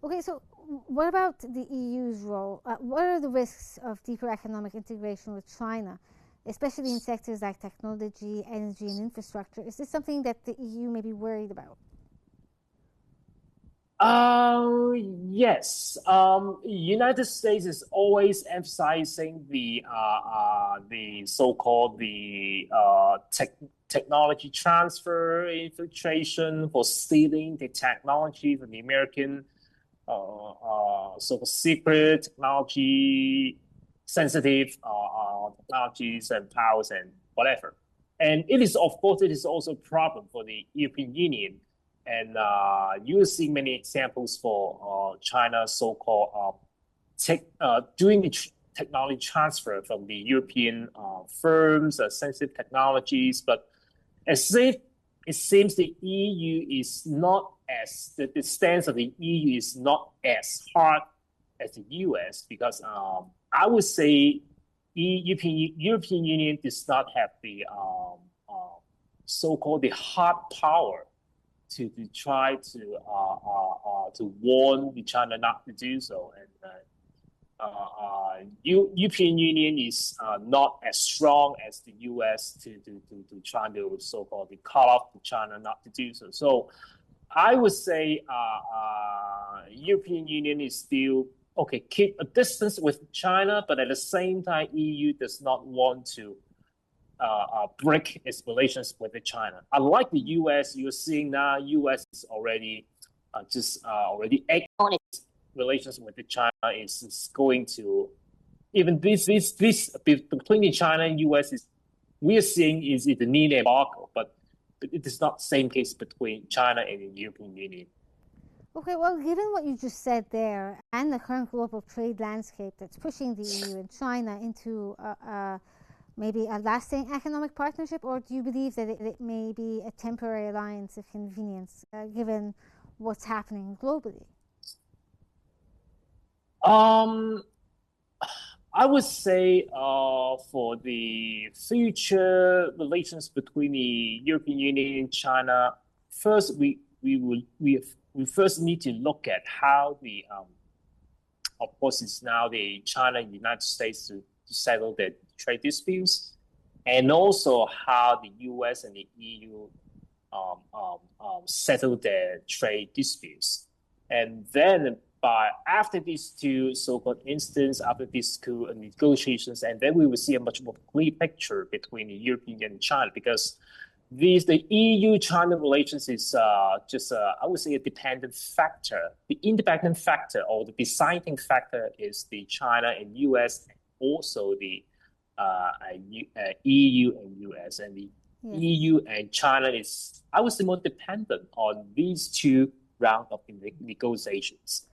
Okay, so what about the EU's role? What are the risks of deeper economic integration with China, especially in sectors like technology, energy, and infrastructure? Is this something that the EU may be worried about? Yes. United States is always emphasizing the so-called technology transfer, infiltration for stealing the technology from the American so secret technology, sensitive technologies and powers and whatever. And it is, of course, it is also a problem for the European Union. And you will see many examples for China's so-called doing the technology transfer from the European firms, sensitive technologies. But as if it seems the EU is not as the stance of the EU is not as hard as the US because I would say European Union does not have the so-called the hard power to try to warn the China not to do so. And European Union is not as strong as the US to try to so-called call off the China not to do so. So I would say European Union is still okay, keep a distance with China, but at the same time, EU does not want to break its relations with China. Unlike the US, you're seeing now US is already just already on its relations with China is going to even this between China and US is we are seeing is the need embargo, but it is not the same case between China and the European Union. Okay, well, given what you just said there and the current global trade landscape that's pushing the EU and China into maybe a lasting economic partnership, or do you believe that it may be a temporary alliance of convenience given what's happening globally? Um, I would say for the future relations between the European Union and China, first we first need to look at how the of course it's now the China and United States to settle their trade disputes, and also how the US and the EU settle their trade disputes. And then by after these two so-called instances, after these two negotiations, and then we will see a much more clear picture between the European and China because the EU-China relations is just I would say a dependent factor. The independent factor or the deciding factor is the China and US, also the EU and US, and the Yes. EU and China is I would say more dependent on these two rounds of negotiations.